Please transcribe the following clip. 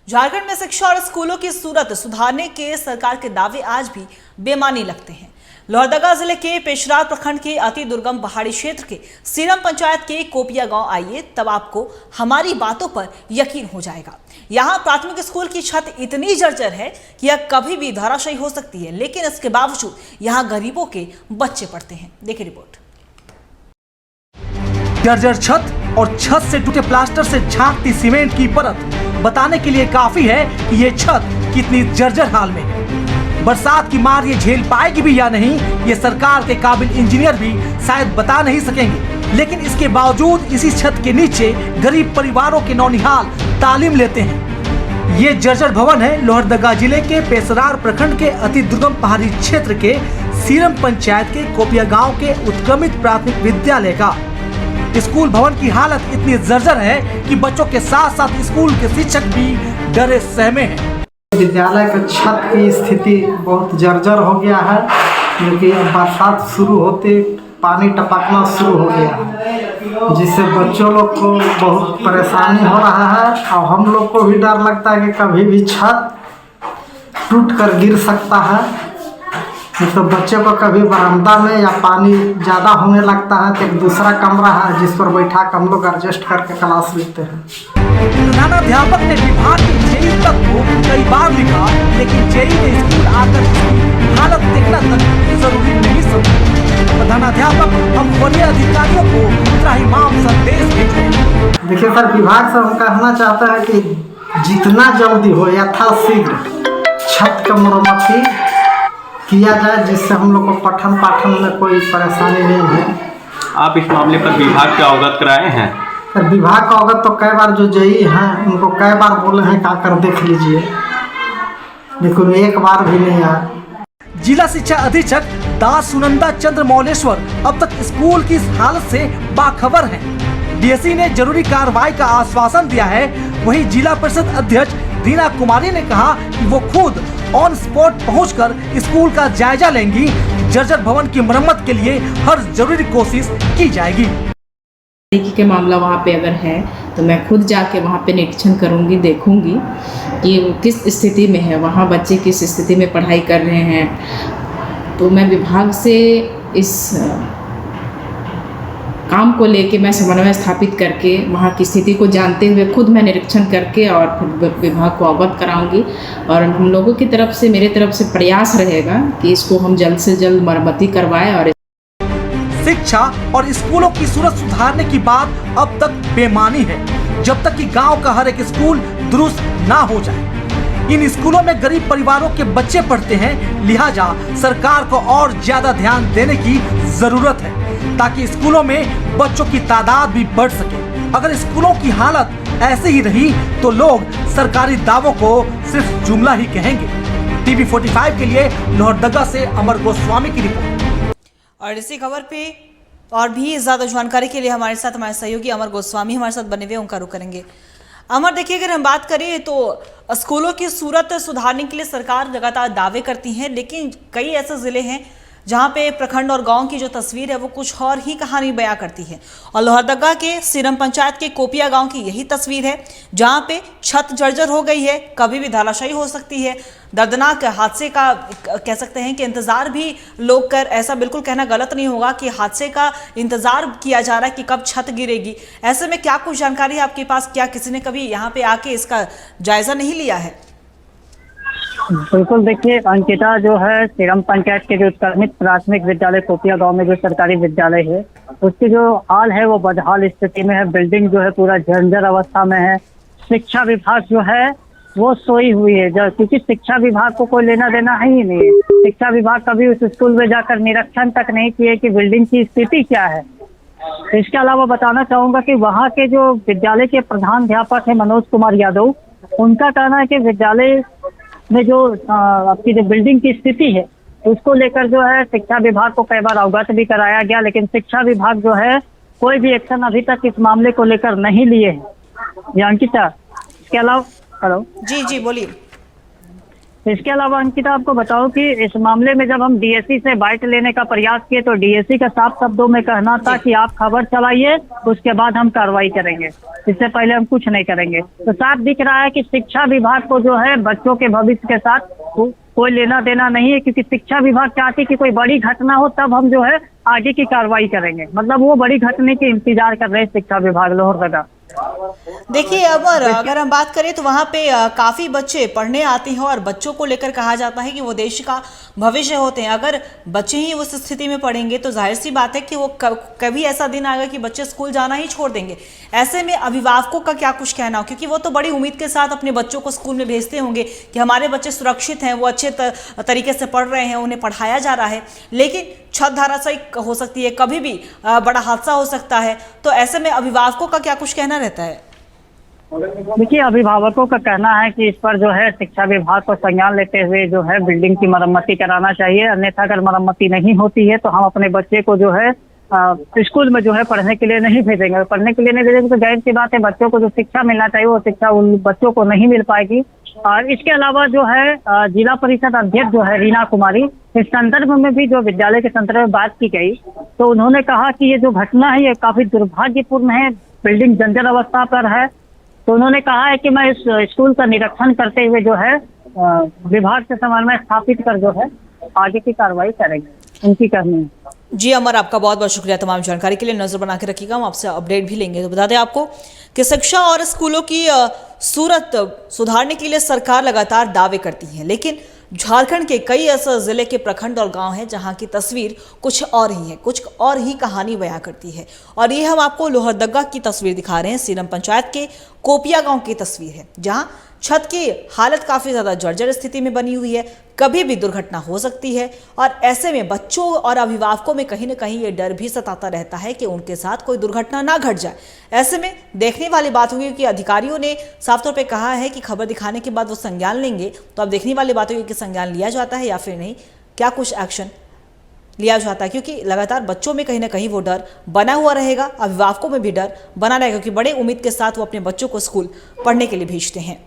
झारखंड में शिक्षा और स्कूलों की सूरत सुधारने के सरकार के दावे आज भी बेमानी लगते हैं। लोहरदगा जिले के पेशरार प्रखंड के अति दुर्गम पहाड़ी क्षेत्र के सीरम पंचायत के कोपिया गांव आइए, तब आपको हमारी बातों पर यकीन हो जाएगा। यहाँ प्राथमिक स्कूल की छत इतनी जर्जर है कि यह कभी भी धराशायी हो सकती है, लेकिन इसके बावजूद यहाँ गरीबों के बच्चे पढ़ते हैं। देखिए रिपोर्ट। जर्जर छत और छत से टूटे प्लास्टर से झांकती सीमेंट की परत बताने के लिए काफी है कि ये छत कितनी जर्जर हाल में है। बरसात की मार ये झेल पाएगी भी या नहीं, ये सरकार के काबिल इंजीनियर भी शायद बता नहीं सकेंगे। लेकिन इसके बावजूद इसी छत के नीचे गरीब परिवारों के नौनिहाल तालीम लेते हैं। ये जर्जर भवन है लोहरदगा जिले के पेशरार प्रखंड के अति दुर्गम पहाड़ी क्षेत्र के सीरम पंचायत के कोपिया गाँव के उत्क्रमित प्राथमिक विद्यालय का। स्कूल भवन की हालत इतनी जर्जर है कि बच्चों के साथ साथ स्कूल के शिक्षक भी डरे सहमे हैं। विद्यालय के छत की स्थिति बहुत जर्जर हो गया है, क्योंकि बरसात शुरू होते पानी टपकना शुरू हो गया है, जिससे बच्चों लोग को बहुत परेशानी हो रहा है। और हम लोग को भी डर लगता है कि कभी भी छत टूट कर गिर सकता है। तो बच्चों को कभी बरामदा में या पानी ज़्यादा होने लगता है तो एक दूसरा कमरा है जिस पर बैठा कर हम लोग एडजस्ट करके क्लास लेते हैं। प्रधानाध्यापक ने विभाग की जेई तक को कई बार लिखा, लेकिन जेई ने स्कूल आकर हालत देखना तक जरूरी नहीं समझा। प्रधानाध्यापक हम वरीय अधिकारियों को त्राहिमाम संदेश भेजे। देखिए सर, विभाग से हम कहना चाहते हैं कि जितना जल्दी हो यथाशीघ्र छत का मरम्मती किया जाए, जिससे हम लोग को पठन पाठन में कोई परेशानी नहीं है। आप इस मामले पर विभाग को अवगत कराए हैं? सर विभाग का अवगत तो कई बार जो जेई हैं उनको कई बार बोले हैं कि आकर देख लीजिए, लेकिन एक बार भी नहीं आया। जिला शिक्षा अधीक्षक दास सुनंदा चंद्र मौलेश्वर अब तक स्कूल की इस हालत से बाखबर हैं। डीएसई ने जरूरी कार्रवाई का आश्वासन दिया है। वहीं जिला परिषद अध्यक्ष रीना कुमारी ने कहा कि वो खुद ऑन स्पॉट पहुंचकर स्कूल का जायजा लेंगी। जर्जर भवन की मरम्मत के लिए हर जरूरी कोशिश की जाएगी। के मामला वहाँ पे अगर है तो मैं खुद जाके वहाँ पे निरीक्षण करूँगी, देखूँगी कि वो किस स्थिति में है, वहाँ बच्चे किस स्थिति में पढ़ाई कर रहे हैं। तो मैं विभाग से इस काम को लेके मैं समन्वय स्थापित करके वहाँ की स्थिति को जानते हुए खुद मैं निरीक्षण करके और फिर विभाग को अवगत कराऊंगी। और हम लोगों की तरफ से, मेरे तरफ से प्रयास रहेगा कि इसको हम जल्द से जल्द मरम्मती करवाएं। और शिक्षा और स्कूलों की सूरत सुधारने की बात अब तक बेमानी है, जब तक कि गांव का हर एक स्कूल दुरुस्त ना हो जाए। इन स्कूलों में गरीब परिवारों के बच्चे पढ़ते हैं, लिहाजा सरकार को और ज्यादा ध्यान देने की जरूरत है ताकि स्कूलों में बच्चों की तादाद भी बढ़ सके। अगर स्कूलों की हालत ऐसे ही रही तो लोग सरकारी दावों को सिर्फ जुमला ही कहेंगे। टीवी 45 के लिए लोहरदगा से अमर गोस्वामी की रिपोर्ट। और इसी खबर पे और भी ज्यादा जानकारी के लिए हमारे साथ हमारे सहयोगी अमर गोस्वामी हमारे साथ बने हुए, उनका रुख करेंगे। अमर, देखिए, अगर हम बात करें तो स्कूलों की सूरत सुधारने के लिए सरकार लगातार दावे करती है, लेकिन कई ऐसे जिले हैं जहां पे प्रखंड और गांव की जो तस्वीर है वो कुछ और ही कहानी बयां करती है। और लोहरदगा के सीरम पंचायत के कोपिया गांव की यही तस्वीर है, जहां पे छत जर्जर हो गई है, कभी भी धराशायी हो सकती है। दर्दनाक हादसे का कह सकते हैं कि इंतजार भी लोग कर, ऐसा बिल्कुल कहना गलत नहीं होगा कि हादसे का इंतजार किया जा रहा है कि कब छत गिरेगी। ऐसे में क्या कुछ जानकारी है आपके पास? क्या किसी ने कभी यहाँ पे आके इसका जायजा नहीं लिया है? बिल्कुल, देखिए अंकिता, जो है सीरम पंचायत के जो उत्क्रमित प्राथमिक विद्यालय कोपिया गांव में जो सरकारी विद्यालय है, उसकी जो हाल है वो बदहाल स्थिति में है। बिल्डिंग जो है पूरा जर्जर अवस्था में है। शिक्षा विभाग जो है वो सोई हुई है, क्योंकि शिक्षा विभाग को कोई लेना देना है ही नहीं है। शिक्षा विभाग कभी उस स्कूल में जाकर निरीक्षण तक नहीं किए कि बिल्डिंग की स्थिति क्या है। इसके अलावा बताना चाहूंगा कि वहाँ के जो विद्यालय के प्रधानाध्यापक है मनोज कुमार यादव, उनका कहना है कि विद्यालय में जो आपकी जो बिल्डिंग की स्थिति है उसको लेकर जो है शिक्षा विभाग को कई बार अवगत भी कराया गया, लेकिन शिक्षा विभाग जो है कोई भी एक्शन अभी तक इस मामले को लेकर नहीं लिए हैं। अंकिता, इसके अलावा हेलो जी बोलिए। इसके अलावा अंकिता आपको बताओ कि इस मामले में जब हम डीएससी से बाइट लेने का प्रयास किए तो डीएससी का साफ शब्दों में कहना था कि आप खबर चलाइए, उसके बाद हम कार्रवाई करेंगे, इससे पहले हम कुछ नहीं करेंगे। तो साफ दिख रहा है कि शिक्षा विभाग को जो है बच्चों के भविष्य के साथ कोई लेना देना नहीं है, क्योंकि शिक्षा विभाग चाहती कि कोई बड़ी घटना हो तब हम जो है आगे की कार्रवाई करेंगे। मतलब वो बड़ी घटना के इंतजार कर रहे हैं शिक्षा विभाग लोहरदगा। देखिए अमर, अगर हम बात करें तो वहाँ पे काफ़ी बच्चे पढ़ने आते हैं और बच्चों को लेकर कहा जाता है कि वो देश का भविष्य होते हैं। अगर बच्चे ही उस स्थिति में पढ़ेंगे तो जाहिर सी बात है कि वो कभी ऐसा दिन आएगा कि बच्चे स्कूल जाना ही छोड़ देंगे। ऐसे में अभिभावकों का क्या कुछ कहना हो, क्योंकि वो तो बड़ी उम्मीद के साथ अपने बच्चों को स्कूल में भेजते होंगे कि हमारे बच्चे सुरक्षित हैं, वो अच्छे तरीके से पढ़ रहे हैं, उन्हें पढ़ाया जा रहा है। लेकिन छत धराशायी हो सकती है, कभी भी बड़ा हादसा हो सकता है, तो ऐसे में अभिभावकों का क्या कुछ कहना रहता है? देखिए, अभिभावकों का कहना है कि इस पर जो है शिक्षा विभाग को संज्ञान लेते हुए जो है बिल्डिंग की मरम्मती कराना चाहिए, अन्यथा अगर मरम्मती नहीं होती है तो हम अपने बच्चे को जो है स्कूल में जो है पढ़ने के लिए नहीं भेजेंगे। पढ़ने के लिए नहीं भेजेंगे तो जाहिर सी बात है बच्चों को जो शिक्षा मिलना चाहिए वो शिक्षा उन बच्चों को नहीं मिल पाएगी। और इसके अलावा जो है जिला परिषद अध्यक्ष जो है रीना कुमारी, इस संदर्भ में भी जो विद्यालय के संदर्भ में बात की गई तो उन्होंने कहा कि ये जो घटना है ये काफी दुर्भाग्यपूर्ण है, बिल्डिंग जर्जर अवस्था पर है। तो उन्होंने कहा है कि मैं इस स्कूल का निरीक्षण करते हुए जो है विभाग से समन्वय स्थापित कर जो है आगे की कार्रवाई करेंगे, उनकी कहनी है। जी अमर, आपका बहुत बहुत शुक्रिया तमाम जानकारी के लिए। नजर बना के रखिएगा, हम आपसे अपडेट भी लेंगे। तो बता दें आपको कि शिक्षा और स्कूलों की सूरत सुधारने के लिए सरकार लगातार दावे करती है, लेकिन झारखंड के कई ऐसे जिले के प्रखंड और गांव हैं जहां की तस्वीर कुछ और ही है, कुछ और ही कहानी बयां करती है। और ये हम आपको लोहरदगा की तस्वीर दिखा रहे हैं। सीरम पंचायत के कोपिया गांव की तस्वीर है, जहां छत की हालत काफ़ी ज़्यादा जर्जर स्थिति में बनी हुई है, कभी भी दुर्घटना हो सकती है। और ऐसे में बच्चों और अभिभावकों में कहीं ना कहीं ये डर भी सताता रहता है कि उनके साथ कोई दुर्घटना ना घट जाए। ऐसे में देखने वाली बात होगी कि अधिकारियों ने साफ तौर पे कहा है कि खबर दिखाने के बाद वो संज्ञान लेंगे, तो अब देखने वाली बात होगी कि संज्ञान लिया जाता है या फिर नहीं, क्या कुछ एक्शन लिया जाता है। क्योंकि लगातार बच्चों में कहीं ना कहीं वो डर बना हुआ रहेगा, अभिभावकों में भी डर बना रहेगा, क्योंकि बड़े उम्मीद के साथ वो अपने बच्चों को स्कूल पढ़ने के लिए भेजते हैं।